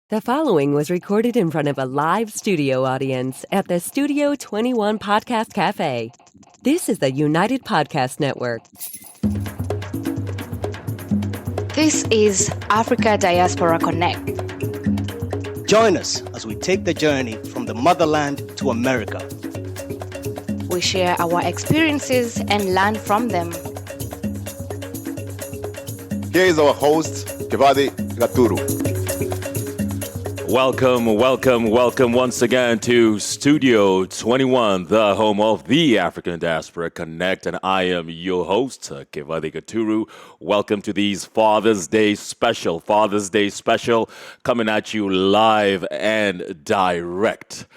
The following was recorded in front of a live studio audience at the Studio 21 Podcast Cafe. This is the United Podcast Network. This is Africa Diaspora Connect. Join us as we take the journey from the motherland to America. We share our experiences and learn from them. Here is our host, Kibathi Gaturu. Welcome once again to Studio 21, the home of the African Diaspora Connect, and I am your host, Kibathi Gaturu. Welcome to these Father's Day special, coming at you live and direct.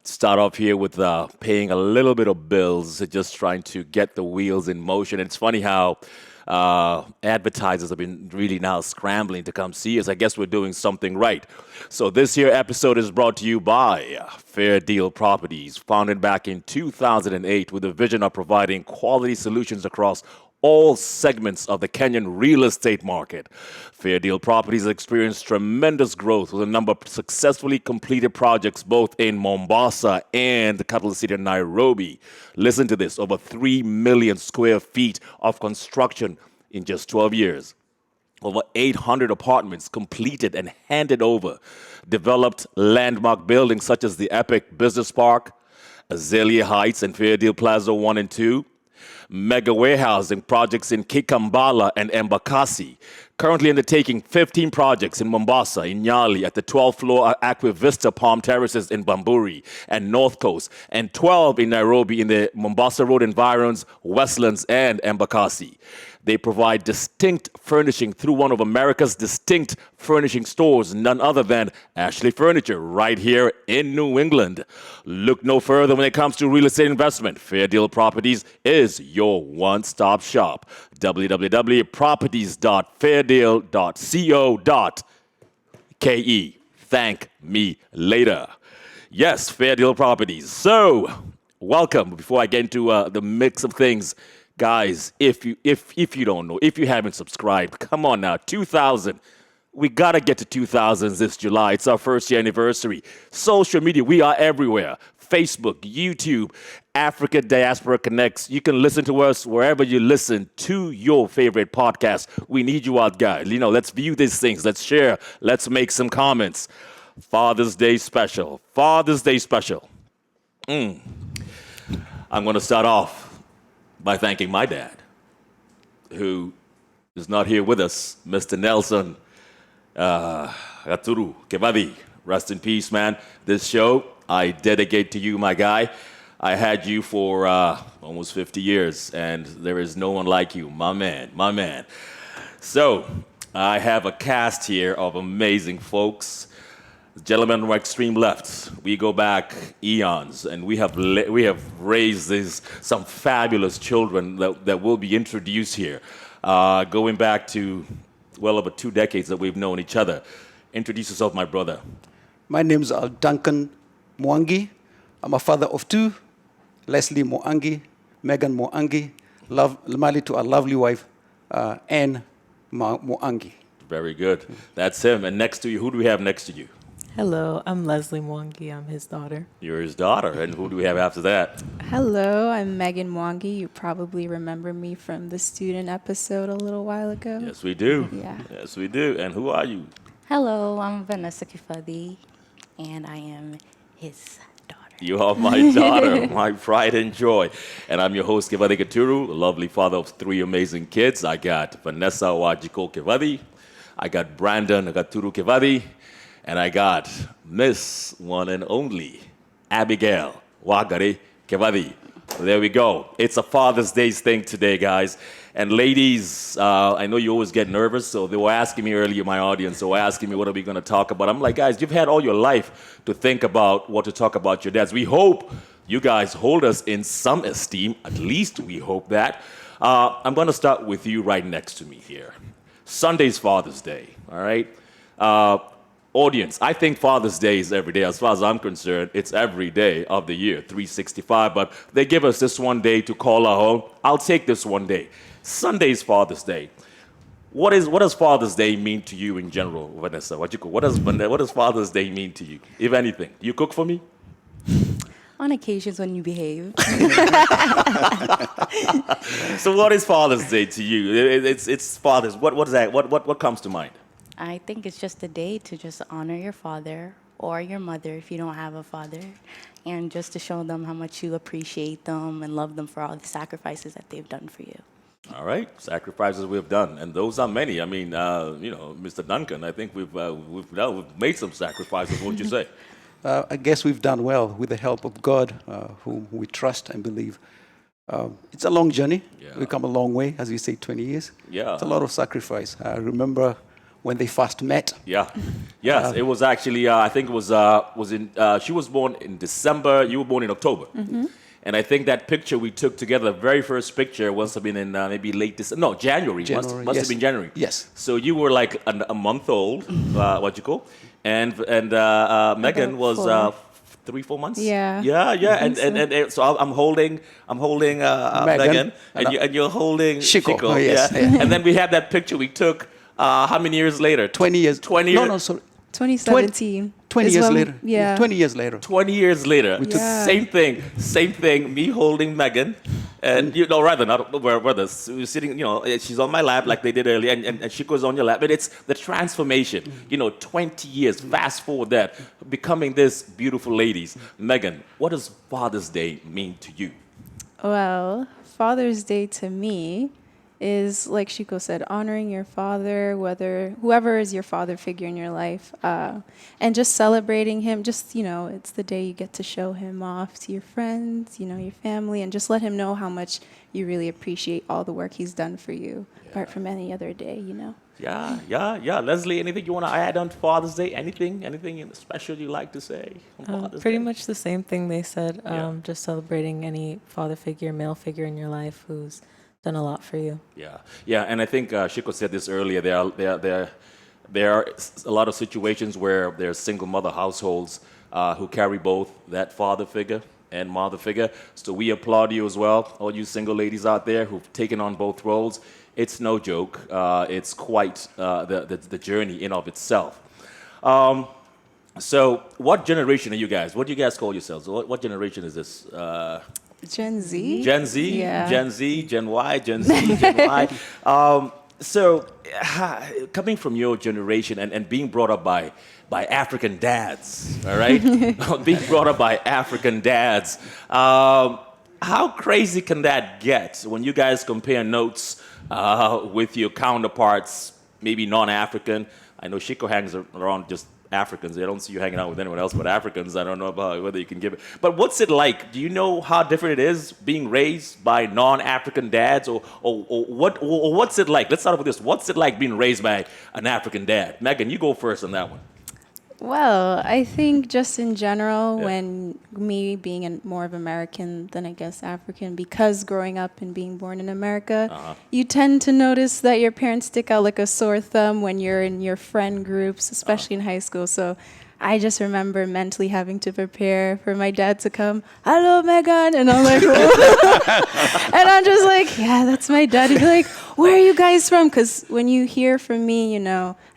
Start off here with paying a little bit of bills, just trying to get the wheels in motion. And it's funny how advertisers have been really now scrambling to come see us. I guess we're doing something right. So this here episode is brought to you by Fair Deal Properties, founded back in 2008 with a vision of providing quality solutions across all segments of the Kenyan real estate market. Fair Deal Properties has experienced tremendous growth with a number of successfully completed projects both in Mombasa and the capital city of Nairobi. Listen to this, over 3 million square feet of construction in just 12 years. Over 800 apartments completed and handed over. Developed landmark buildings such as the Epic Business Park, Azalea Heights and Fair Deal Plaza 1 and 2. Mega warehousing projects in Kikambala and Embakasi. Currently undertaking 15 projects in Mombasa, in Nyali, at the 12th floor Aqua Vista Palm Terraces in Bamburi and North Coast, and 12 in Nairobi in the Mombasa Road environs, Westlands, and Embakasi. They provide distinct furnishing through one of America's distinct furnishing stores, none other than Ashley Furniture, right here in New England. Look no further when it comes to real estate investment. Fair Deal Properties is your one-stop shop. www.properties.fairdeal.co.ke. Thank me later. Yes, Fair Deal Properties. So, welcome. Before I get into the mix of things, guys, if you don't know, if you haven't subscribed, come on now, 2,000. We got to get to 2,000 this July. It's our first year anniversary. Social media, we are everywhere. Facebook, YouTube, Africa Diaspora Connects. You can listen to us wherever you listen to your favorite podcast. We need you out, guys. Let's view these things. Let's share. Let's make some comments. Father's Day special. I'm going to start off by thanking my dad, who is not here with us, Mr. Nelson Gaturu Kibathi. Rest in peace, man. This show, I dedicate to you, my guy. I had you for almost 50 years, and there is no one like you, my man. So, I have a cast here of amazing folks. Gentlemen on my extreme left, we go back eons, and we have raised some fabulous children that will be introduced here, going back to well over 2 decades that we've known each other. Introduce yourself, my brother. My name's Duncan Mwangi. I'm a father of 2, Leslie Mwangi, Meggan Mwangi, married to a lovely wife, Anne Mwangi. Very good. That's him. And next to you, who do we have next to you? Hello, I'm Leslie Mwangi. I'm his daughter. You're his daughter. And who do we have after that? Hello, I'm Meggan Mwangi. You probably remember me from the student episode a little while ago. Yes, we do. Yeah. Yes, we do. And who are you? Hello, I'm Vanessa, and I am his daughter. You are my daughter, my pride and joy. And I'm your host, Kibathi Gaturu, a lovely father of 3 amazing kids. I got Vanessa Wajiko Kibathi. I got Brandon Gaturu Kibathi. And I got Miss One and Only, Abigail Wagari Kibathi. There we go. It's a Father's Day thing today, guys. And ladies, I know you always get nervous, so they were asking me earlier, my audience, so asking me what are we going to talk about. I'm like, guys, you've had all your life to think about what to talk about your dads. We hope you guys hold us in some esteem. At least we hope that. I'm going to start with you right next to me here. Sunday's Father's Day, all right? Audience, I think Father's Day is every day. As far as I'm concerned, it's every day of the year, 365. But they give us this one day to call our own. I'll take this one day. Sunday's Father's Day. what does Father's Day mean to you in general, Vanessa? What does Father's Day mean to you, if anything? Do you cook for me? On occasions when you behave. So what is Father's Day to you? It's Father's. What is that? What comes to mind? I think it's just a day to just honor your father or your mother if you don't have a father, and just to show them how much you appreciate them and love them for all the sacrifices that they've done for you. All right, sacrifices we've done, and those are many. I mean, Mr. Duncan, I think we've made some sacrifices. What would you say? I guess we've done well with the help of God, whom we trust and believe. It's a long journey. Yeah. We've come a long way, as you say, 20 years. Yeah. It's a lot of sacrifice. I remember when they first met. Yeah, yes, it was actually. I think it was in. She was born in December. You were born in October. Mm-hmm. And I think that picture we took together, the very first picture, must have been in maybe late December. No, January. Must yes. have been January. Yes. So you were like a month old, what you call, and Meggan was 3-4 months. Yeah. Yeah. And so I'm holding Meggan, and you're holding Shiko. Shiko. Oh, yes. Yeah. And then we had that picture we took. How many years later? 20 years. 20 years. No, sorry. 2017. 20 is years when- later. Yeah. 20 years later. 20 years later, Yeah. same thing. Me holding Meggan, and rather not we're brothers. We're sitting, she's on my lap like they did earlier, and Shiko's on your lap. But it's the transformation. 20 years. Fast forward that, becoming this beautiful ladies. Meggan, what does Father's Day mean to you? Well, Father's Day to me is, like Shiko said, honoring your father, whoever is your father figure in your life, and just celebrating him. Just, it's the day you get to show him off to your friends, your family, and just let him know how much you really appreciate all the work he's done for you, apart from any other day, Yeah. Leslie, anything you want to add on Father's Day? Anything special you like to say on Father's Pretty Day? much the same thing they said. Yeah. Just celebrating any father figure, male figure in your life who's done a lot for you. Yeah, and I think Shiko said this earlier. There are a lot of situations where there are single mother households who carry both that father figure and mother figure. So we applaud you as well, all you single ladies out there who've taken on both roles. It's no joke. It's quite the journey in of itself. So what generation are you guys? What do you guys call yourselves? What generation is this? Gen Z. Gen Z, Yeah. Gen Z, Gen Y, Gen Z, Gen Y. So, coming from your generation and being brought up by African dads, all right? Being brought up by African dads, how crazy can that get when you guys compare notes with your counterparts, maybe non-African? I know Shiko hangs around just Africans. I don't see you hanging out with anyone else but Africans. I don't know about whether you can give it. But what's it like? Do you know how different it is being raised by non-African dads, or what's it like? Let's start off with this. What's it like being raised by an African dad? Meggan, you go first on that one. Well, I think just in general, when me being more of American than I guess African, because growing up and being born in America, you tend to notice that your parents stick out like a sore thumb when you're in your friend groups, especially in high school. So I just remember mentally having to prepare for my dad to come, "Hello, Meggan," and I'm like, and I'm just like, yeah, that's my dad. He'd be like, "Where are you guys from?" Because when you hear from me,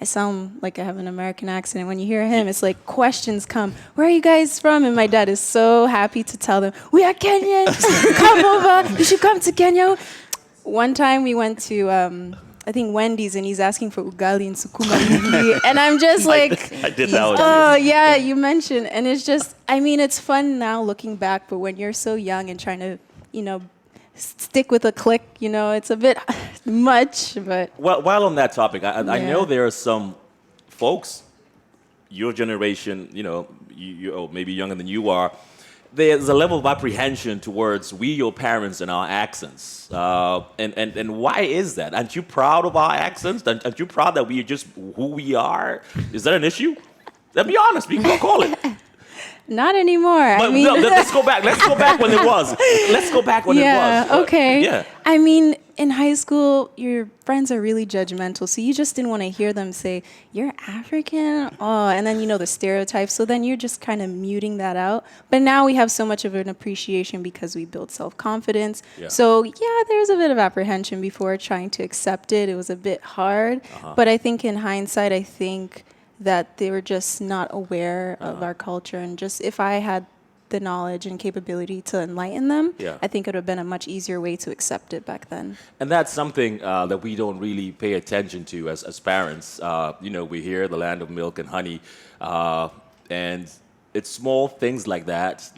I sound like I have an American accent. And when you hear him, it's like questions come, "Where are you guys from?" And my dad is so happy to tell them, "We are Kenyan. Come over. You should come to Kenya." One time we went to I think Wendy's, and he's asking for ugali and sukuma wiki, and I'm just like, I did that one. oh yeah, you mentioned, and it's just, it's fun now looking back, but when you're so young and trying to, stick with a clique, it's a bit much, but. Well, while on that topic, I know there are some folks, your generation, you maybe younger than you are, there's a level of apprehension towards your parents and our accents. And why is that? Aren't you proud of our accents? Aren't you proud that we are just who we are? Is that an issue? Let's be honest. We can call it. Not anymore. But no, let's go back. Let's go back when it was. Let's go back when it was. Yeah, okay. Yeah. I mean, in high school, your friends are really judgmental, so you just didn't want to hear them say, "You're African?" Oh, and then the stereotypes, so then you're just kind of muting that out. But now we have so much of an appreciation because we built self-confidence. Yeah. So, yeah, there's a bit of apprehension before trying to accept it. It was a bit hard. But I think in hindsight, I think that they were just not aware of our culture, and just if I had the knowledge and capability to enlighten them, Yeah. I think it would have been a much easier way to accept it back then. And that's something that we don't really pay attention to as parents. We hear the land of milk and honey, and it's small things like that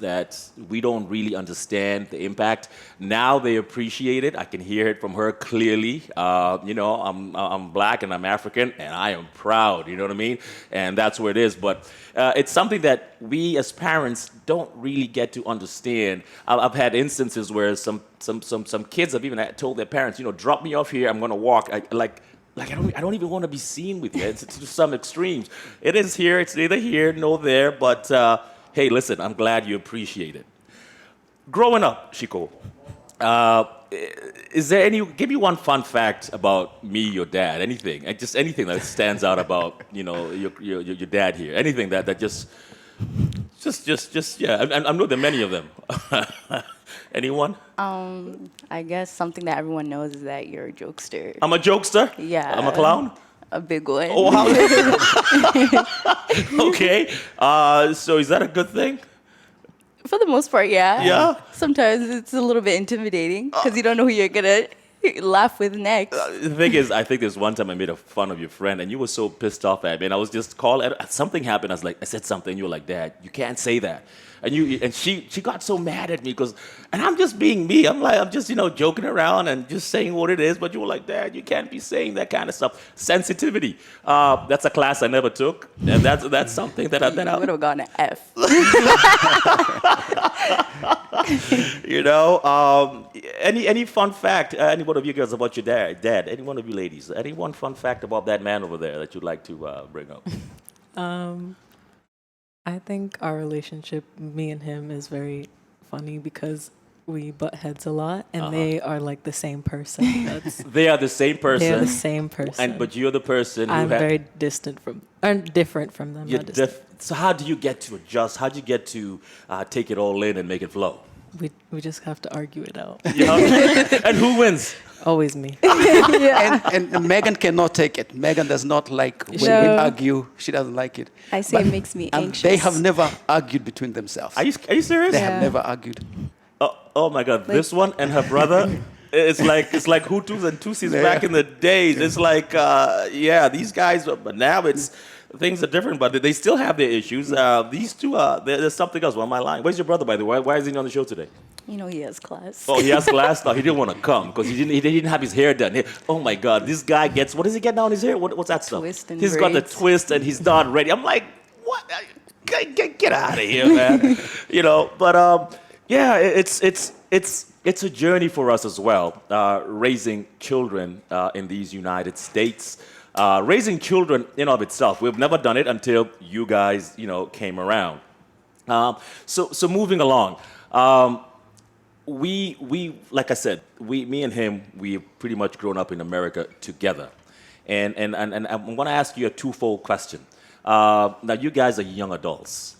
we don't really understand the impact. Now they appreciate it. I can hear it from her clearly. I'm black and I'm African and I am proud. You know what I mean? And that's where it is. But it's something that we as parents don't really get to understand. I've had instances where some kids have even told their parents, drop me off here. I'm gonna walk. I don't even want to be seen with you. It's to some extremes. It is here. It's neither here nor there. But hey, listen, I'm glad you appreciate it. Growing up, Shiko, is there give me one fun fact about me, your dad, anything, and just anything that stands out about your dad here. Anything that just yeah. I know there are many of them. Anyone? I guess something that everyone knows is that you're a jokester. I'm a jokester? Yeah. I'm a clown? A big one. Oh, how? Okay. So is that a good thing? For the most part, yeah. Yeah? Sometimes it's a little bit intimidating because you don't know who you're going to laugh with next. The thing is, I think there's one time I made fun of your friend and you were so pissed off at me. And I was just calling. Something happened. I said something. You were like, Dad, you can't say that. And she got so mad at me and I'm just being me. I'm just joking around and just saying what it is. But you were like, Dad, you can't be saying that kind of stuff. Sensitivity. That's a class I never took, and that's something that I would have gotten an F. Any fun fact? Any one of you girls about your dad? Any one of you ladies? Any one fun fact about that man over there that you'd like to bring up? I think our relationship, me and him, is very funny because we butt heads a lot, and they are like the same person. They are the same person. They're the same person. But you're the person who I'm very different from them. So how do you get to adjust? How do you get to take it all in and make it flow? We just have to argue it out. And who wins? Always me. And Meggan cannot take it. Meggan does not like when we argue. She doesn't like it. I say it makes me anxious. They have never argued between themselves. Are you serious? They have never argued. Oh my God! This one and her brother. It's like Hutus and Tutsis back in the days. It's like these guys. But now things are different. But they still have their issues. These two. There's something else. Why am I lying? Where's your brother, by the way? Why is he on the show today? He has class. Oh, he has class? No, he didn't want to come because he didn't have his hair done. Oh my God, this guy gets, what does he get now in his hair? What's that stuff? Twist and He's got the braids. twist and he's not ready. I'm like, what? Get out of here, man. But it's a journey for us as well, raising children in these United States. Raising children in of itself, we've never done it until you guys, came around. So moving along. We like I said, me and him, we've pretty much grown up in America together, and I'm going to ask you a twofold question. Now you guys are young adults,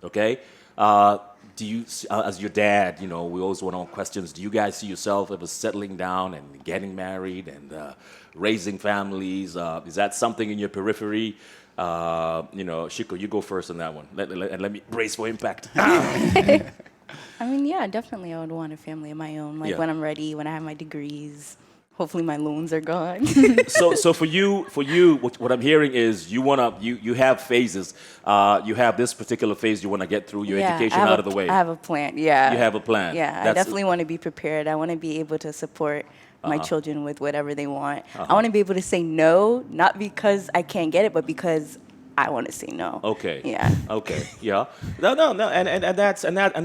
okay? Do you, as your dad, we always want to know questions. Do you guys see yourself ever settling down and getting married and raising families? Is that something in your periphery? Shiko, you go first on that one. Let me brace for impact. I mean, yeah, definitely I would want a family of my own. When I'm ready, when I have my degrees, hopefully my loans are gone. So for you, what I'm hearing is you have phases. You have this particular phase you want to get through your education out of the way. I have a plan, yeah. You have a plan. Yeah, I definitely want to be prepared. I want to be able to support my children with whatever they want. I want to be able to say no, not because I can't get it, but because I want to say no. Okay. Yeah. Okay. Yeah. No. And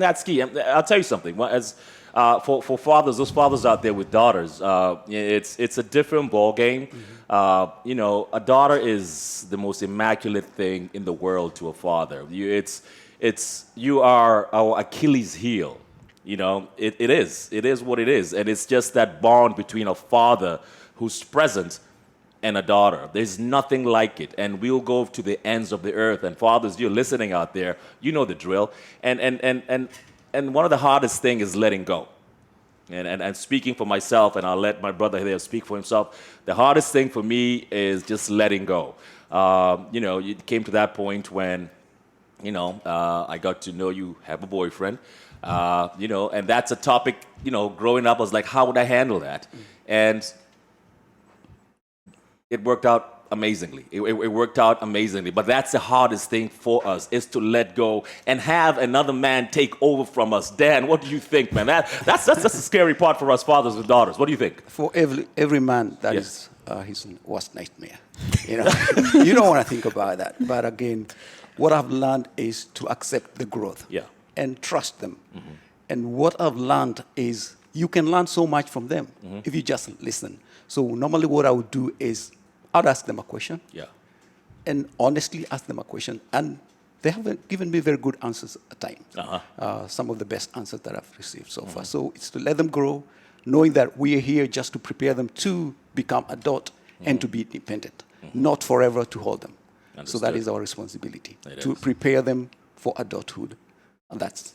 that's key. I'll tell you something. As For fathers, those fathers out there with daughters, it's a different ball game. You know, a daughter is the most immaculate thing in the world to a father. You are our Achilles heel. You know, it is what it is, and it's just that bond between a father who's present and a daughter. There's nothing like it, and we'll go to the ends of the earth. And fathers, you're listening out there, you know the drill. And one of the hardest things is letting go. And speaking for myself, and I'll let my brother there speak for himself. The hardest thing for me is just letting go. You know, it came to that point when, you know, I got to know you have a boyfriend. You know, and that's a topic, you know, growing up, I was like, how would I handle that? And it worked out amazingly. It worked out amazingly. But that's the hardest thing for us, is to let go and have another man take over from us. Dan, what do you think, man? That's the scary part for us fathers and daughters. What do you think? For every man, that is his worst nightmare. You know, you don't want to think about that. But again, what I've learned is to accept the growth. And trust them. And what I've learned is you can learn so much from them if you just listen. So normally what I would do is I'd ask them a question. And honestly ask them a question. And they haven't given me very good answers at times. Some of the best answers that I've received so far. So it's to let them grow, knowing that we are here just to prepare them to become adult and to be independent, not forever to hold them. Understood. So that is our responsibility, to prepare them for adulthood. And that's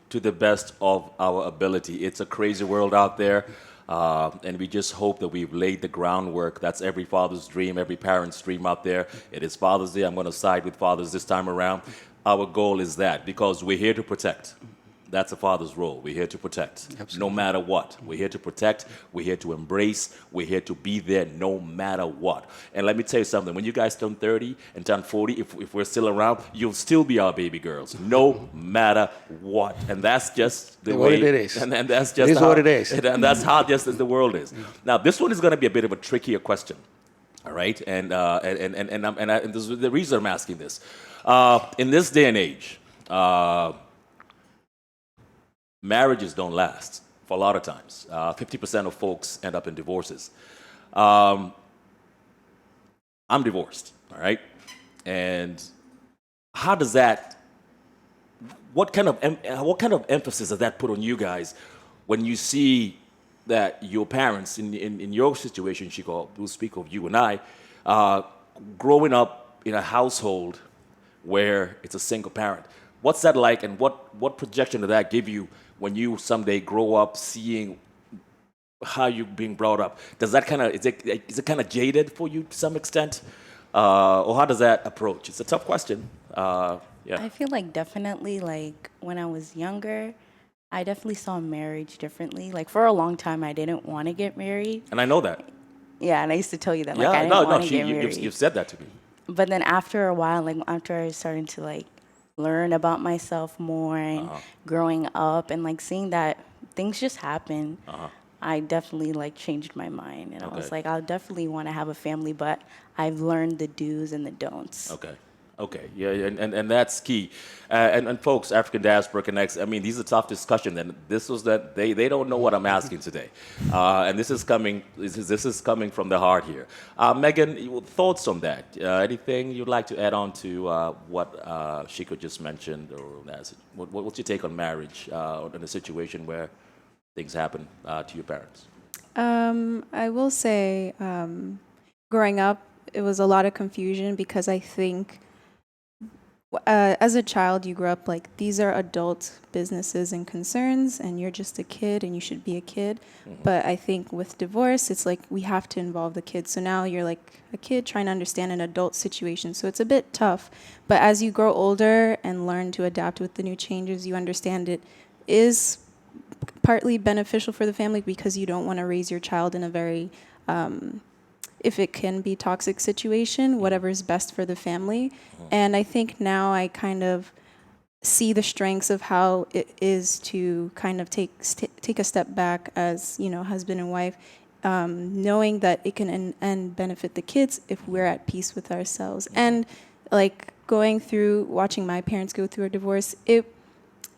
to the best of our ability. It's a crazy world out there, and we just hope that we've laid the groundwork. That's every father's dream, every parent's dream out there. It is Father's Day. I'm going to side with fathers this time around. Our goal is that, because we're here to protect. That's a father's role. We're here to protect. Absolutely. No matter what. We're here to protect. We're here to embrace. We're here to be there no matter what. And let me tell you something. When you guys turn 30 and turn 40, if we're still around, you'll still be our baby girls, no matter what. And that's just the way it is. And that's just what it is. And that's how just the world is. Now, this one is going to be a bit of a trickier question. All right? And this is the reason I'm asking this. In this day and age, marriages don't last for a lot of times. 50% of folks end up in divorces. I'm divorced, all right? And how does that, what kind of emphasis does that put on you guys when you see that your parents, in your situation, Chico, we'll speak of you and I, growing up in a household where it's a single parent? What's that like, and what projection does that give you when you someday grow up seeing how you're being brought up? Does that is it kind of jaded for you to some extent? Or how does that approach? It's a tough question. I feel like definitely, like when I was younger, I definitely saw marriage differently. Like for a long time, I didn't want to get married. And I know that. Yeah, and I used to tell you that. Like, I didn't want to get married. You've said that to me. But then after a while, like after I started to like learn about myself more and growing up and like seeing that things just happen, I definitely like changed my mind. And I was like, I'll definitely want to have a family, but I've learned the do's and the don'ts. Okay, yeah, and that's key. And folks, African Diaspora Connects, I mean, these are tough discussions, and this was that they don't know what I'm asking today. And this is coming from the heart here. Meggan, thoughts on that? Anything you'd like to add on to what Shiko just mentioned? Or what's your take on marriage in a situation where things happen to your parents? I will say, growing up, it was a lot of confusion because I think as a child, you grow up like these are adult businesses and concerns, and you're just a kid and you should be a kid. But I think with divorce, it's like we have to involve the kids. So now you're like a kid trying to understand an adult situation. So it's a bit tough. But as you grow older and learn to adapt with the new changes, you understand it is partly beneficial for the family because you don't want to raise your child in a very if it can be toxic situation, whatever is best for the family. And I think now I kind of see the strengths of how it is to kind of take a step back as, you know, husband and wife, knowing that it can and benefit the kids if we're at peace with ourselves. And like watching my parents go through a divorce, it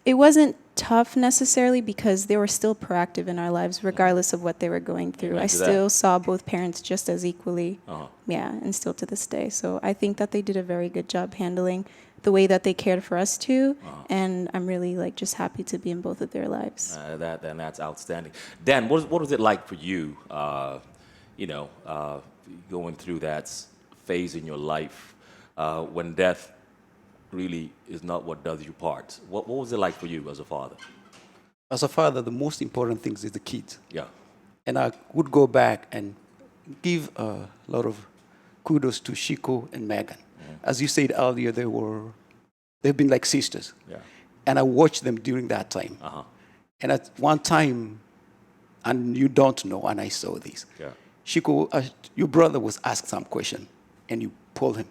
wasn't tough necessarily because they were still proactive in our lives regardless of what they were going through. I to that. still saw both parents just as equally. Uh-huh. Yeah, and still to this day. So I think that they did a very good job handling the way that they cared for us too. And I'm really like just happy to be in both of their lives. That's outstanding. Dan, what was it like for you, going through that phase in your life when death really is not what does you part? What was it like for you as a father? As a father, the most important thing is the kids. Yeah. And I would go back and give a lot of kudos to Shiko and Meggan. As you said earlier, they've been like sisters. Yeah. And I watched them during that time. Uh-huh. And at one time, and you don't know, and I saw this. Yeah. Shiko, your brother was asked some question, and you pulled him.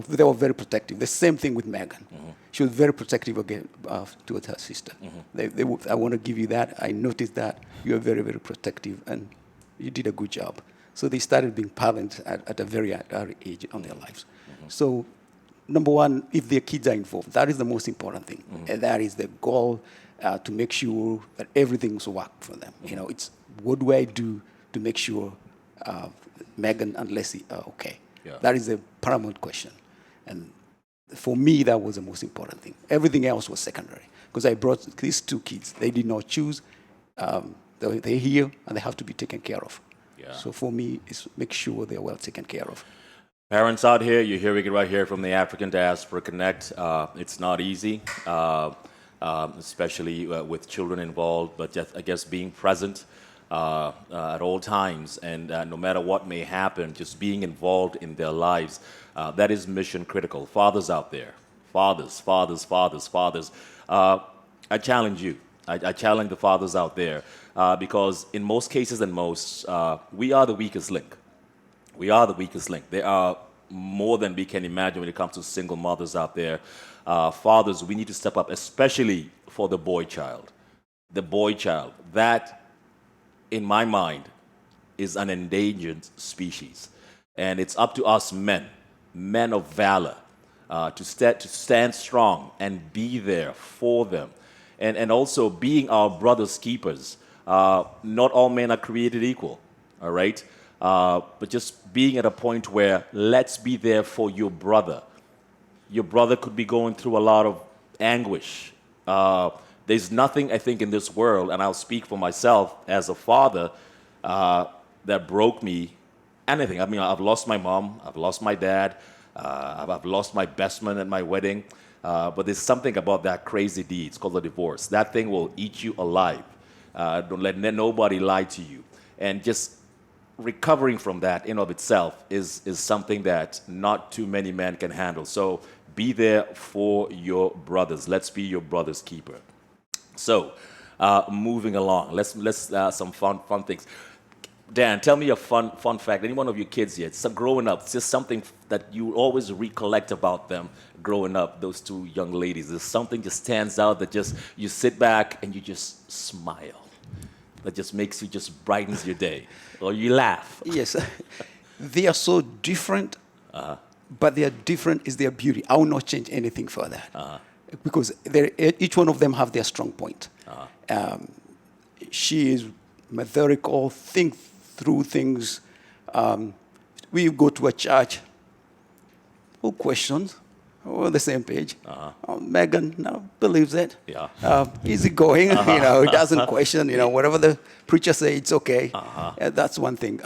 They were very protective. The same thing with Meggan. She was very protective again towards her sister. I want to give you that. I noticed that you are very, very protective, and you did a good job. So they started being parents at a very early age on their lives. So, number one, if their kids are involved, that is the most important thing. And that is the goal to make sure that everything's worked for them. It's what do I do to make sure Meggan and Leslie are okay? Yeah. That is a paramount question. And for me, that was the most important thing. Everything else was secondary. Because I brought these two kids. They did not choose. They're here, and they have to be taken care of. Yeah. So for me, it's make sure they're well taken care of. Parents out here, you're hearing it right here from the African Diaspora Connect. It's not easy, especially with children involved, but just, I guess, being present at all times, and no matter what may happen, just being involved in their lives, that is mission critical. Fathers out there, fathers. I challenge you. I challenge the fathers out there because in most cases we are the weakest link. We are the weakest link. There are more than we can imagine when it comes to single mothers out there. Fathers, we need to step up, especially for the boy child. The boy child, that, in my mind, is an endangered species. And it's up to us men of valor, to stand strong and be there for them. And also being our brother's keepers. Not all men are created equal, all right? But just being at a point where let's be there for your brother. Your brother could be going through a lot of anguish. There's nothing, I think, in this world, and I'll speak for myself as a father, that broke me anything. I mean, I've lost my mom, I've lost my dad, I've lost my best man at my wedding, but there's something about that crazy deed. It's called a divorce. That thing will eat you alive. Don't let nobody lie to you. And just recovering from that in of itself is something that not too many men can handle. So be there for your brothers. Let's be your brother's keeper. So moving along, let's some fun things. Dan, tell me a fun fact. Any one of your kids yet? So growing up, just something that you always recollect about them growing up. Those two young ladies. There's something just stands out that just you sit back and you just smile. That just makes you just brightens your day, or you laugh. Yes, they are so different, but their different is their beauty. I will not change anything for that, because each one of them have their strong point. She is methodical, think through things. We go to a church. Who questions? We're on the same page. Meggan now believes it. Yeah. Easygoing, he doesn't question, whatever the preacher says, it's okay. Yeah, that's one thing.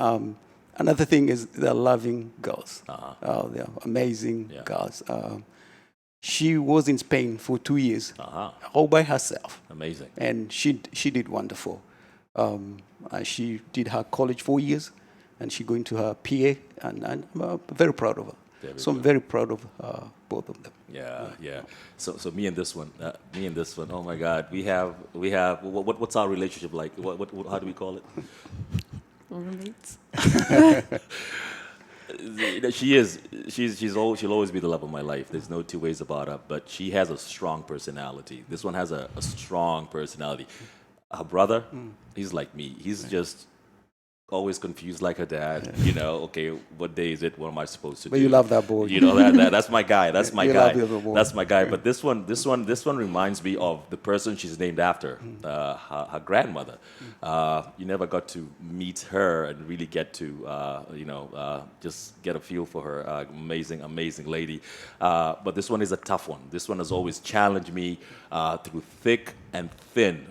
Another thing is they're loving girls. They're amazing girls. She was in Spain for 2 years, all by herself. Amazing. And she did wonderful. She did her college 4 years, and she going to her PA, and I'm very proud of her. I'm very proud of both of them. Yeah. So me and this one. Oh my God, we have. What's our relationship like? What how do we call it? Roommates. She'll always be the love of my life. There's no two ways about her. But she has a strong personality. This one has a strong personality. Her brother, he's like me. He's just always confused like her dad. You know, okay, what day is it? What am I supposed to do? But you love that boy. You know, that's my guy. That's my You guy. love your boy. That's my guy. But this one reminds me of the person she's named after, her grandmother. You never got to meet her and really get to, just get a feel for her. Amazing lady. But this one is a tough one. This one has always challenged me through thick and thin.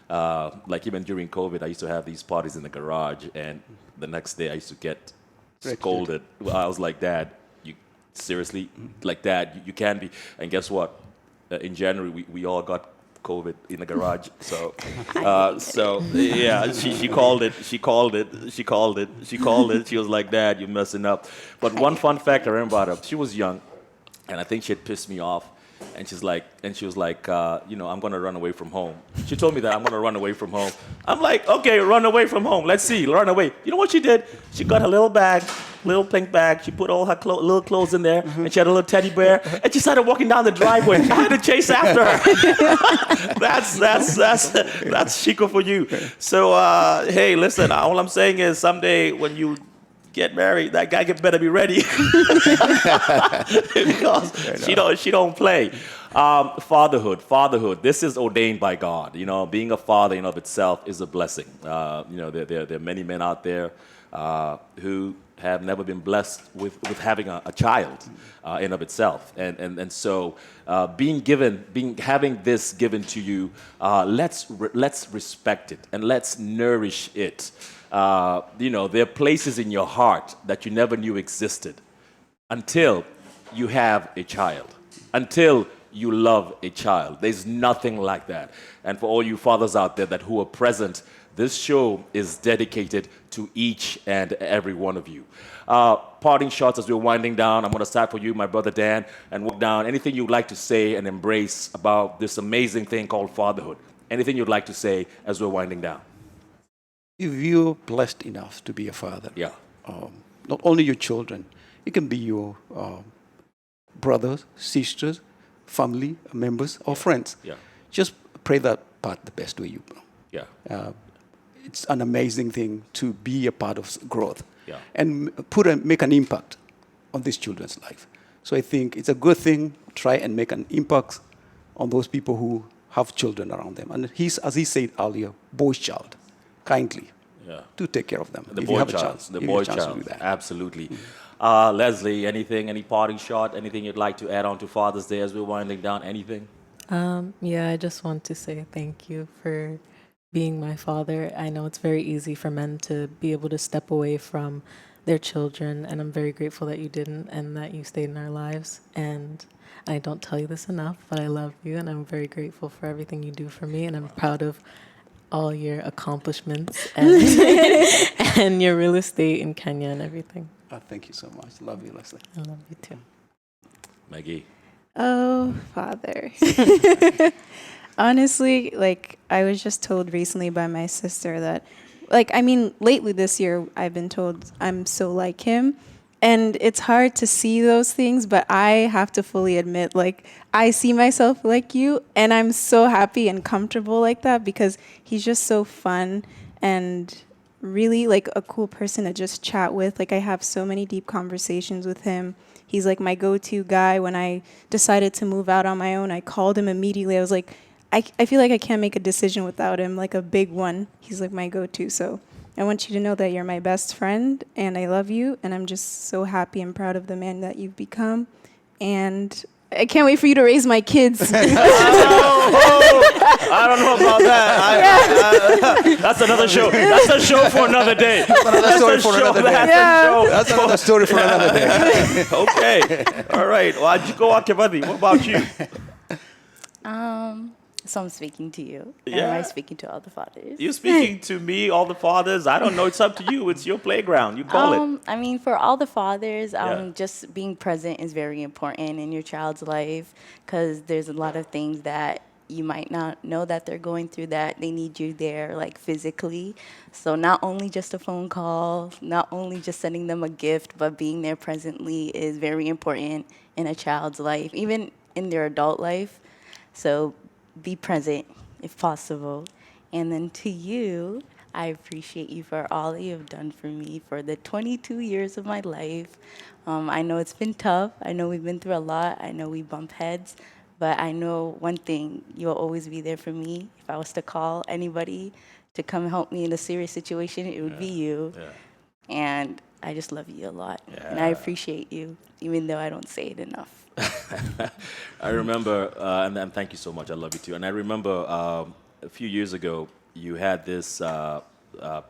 Like even during COVID, I used to have these parties in the garage, and the next day I used to get scolded. I was like, Dad, you seriously, like Dad, you can't be. And guess what? In January, we all got COVID in the garage. So, yeah, she called it. She was like, Dad, you're messing up. But one fun fact I remember about her, she was young, and I think she had pissed me off. And she was like, I'm going to run away from home. She told me that I'm going to run away from home. I'm like, okay, run away from home. Let's see, run away. You know what she did? She got her little bag, little pink bag. She put all her little clothes in there, and she had a little teddy bear, and she started walking down the driveway. I had to chase after her. That's Chico for you. So, hey, listen, all I'm saying is someday when you get married, that guy better be ready because she don't play. Fatherhood. This is ordained by God. You know, being a father in of itself is a blessing. There are many men out there who have never been blessed with having a child in of itself, and so having this given to you, let's respect it and let's nourish it. There are places in your heart that you never knew existed until you have a child, until you love a child. There's nothing like that. And for all you fathers out there who are present, this show is dedicated to each and every one of you. Parting shots as we're winding down. I'm going to start for you, my brother Dan, and walk down. Anything you'd like to say and embrace about this amazing thing called fatherhood? Anything you'd like to say as we're winding down? If you're blessed enough to be a father, not only your children, it can be your brothers, sisters, family members, or friends. Yeah. Just pray that part the best way you. Yeah. It's an amazing thing to be a part of growth, and make an impact on these children's life. So I think it's a good thing. Try and make an impact on those people who have children around them. And as he said earlier, boy's child. Kindly, to take care of them. The boy child, absolutely. Leslie, any parting shot, anything you'd like to add on to Father's Day as we're winding down, anything? I just want to say thank you for being my father. I know it's very easy for men to be able to step away from their children, and I'm very grateful that you didn't and that you stayed in our lives. And I don't tell you this enough, but I love you, and I'm very grateful for everything you do for me, and I'm proud of all your accomplishments and your real estate in Kenya and everything. Thank you so much. Love you, Leslie. I love you too. Maggie. Oh, Father. Honestly, I was just told recently by my sister that, lately this year, I've been told I'm so like him. And it's hard to see those things, but I have to fully admit, I see myself like you, and I'm so happy and comfortable like that because he's just so fun and really a cool person to just chat with. I have so many deep conversations with him. He's my go-to guy. When I decided to move out on my own, I called him immediately. I was like, I feel like I can't make a decision without him, a big one. He's my go-to, so I want you to know that you're my best friend, and I love you, and I'm just so happy and proud of the man that you've become, and I can't wait for you to raise my kids. I don't know about that. That's another show. That's a show for another day. That's another story for another day. That's another story for another day. Okay. All right. Well, Kibathi, what about you? So I'm speaking to you. Yeah. Am I speaking to all the fathers? You're speaking to me, all the fathers. I don't know. It's up to you. It's your playground. You call it. For all the fathers, just being present is very important in your child's life because there's a lot of things that you might not know that they're going through that they need you there, physically. So not only just a phone call, not only just sending them a gift, but being there presently is very important in a child's life, even in their adult life. So be present if possible. And then to you, I appreciate you for all that you've done for me for the 22 years of my life. I know it's been tough. I know we've been through a lot. I know we bump heads. But I know one thing, you'll always be there for me. If I was to call anybody to come help me in a serious situation, it would be you. Yeah. And I just love you a lot. And I appreciate you, even though I don't say it enough. I remember, and thank you so much. I love you too. And I remember a few years ago, you had this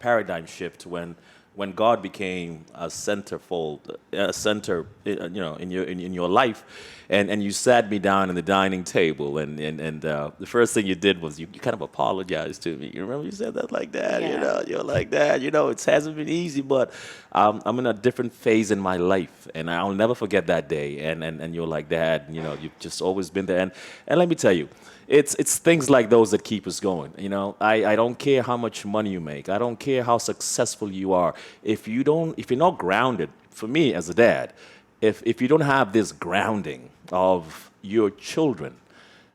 paradigm shift when God became a centerfold, a center, in your life, and you sat me down in the dining table, and the first thing you did was you kind of apologized to me. You remember you said that like that, you're like that, it hasn't been easy, but I'm in a different phase in my life, and I'll never forget that day. And you're like that, you've just always been there, and let me tell you. It's things like those that keep us going. I don't care how much money you make. I don't care how successful you are. If you're not grounded, for me as a dad, if you don't have this grounding of your children,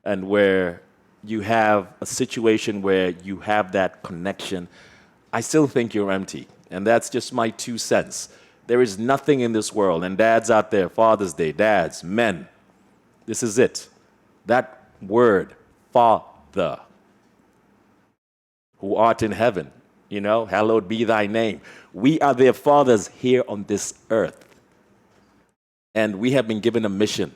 and where you have a situation where you have that connection, I still think you're empty. And that's just my 2 cents. There is nothing in this world, and dads out there, Father's Day, dads, men, this is it. That word, Father, who art in heaven, hallowed be thy name. We are their fathers here on this earth. And we have been given a mission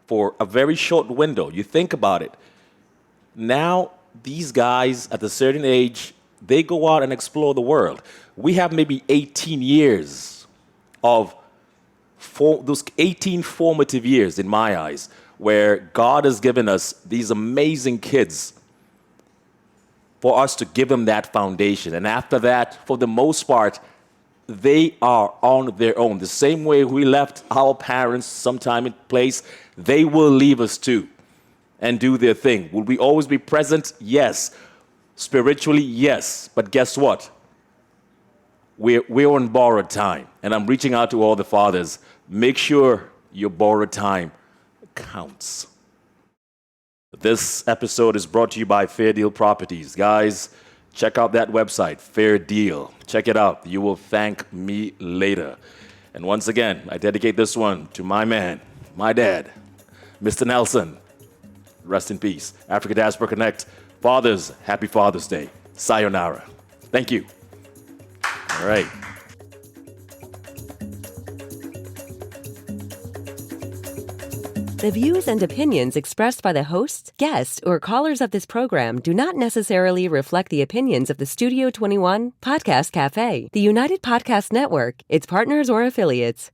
for a very short window. You think about it. Now, these guys at a certain age, they go out and explore the world. We have maybe 18 years of those 18 formative years, in my eyes, where God has given us these amazing kids for us to give them that foundation. And after that, for the most part, they are on their own. The same way we left our parents sometime in place, they will leave us too and do their thing. Will we always be present? Yes. Spiritually, yes. But guess what? We're on borrowed time. And I'm reaching out to all the fathers. Make sure your borrowed time counts. This episode is brought to you by Fair Deal Properties. Guys, check out that website, Fair Deal. Check it out. You will thank me later. And once again, I dedicate this one to my man, my dad, Mr. Nelson. Rest in peace. Africa Diaspora Connect. Fathers, happy Father's Day. Sayonara. Thank you. All right. The views and opinions expressed by the hosts, guests, or callers of this program do not necessarily reflect the opinions of the Studio 21 Podcast Cafe, the United Podcast Network, its partners, or affiliates.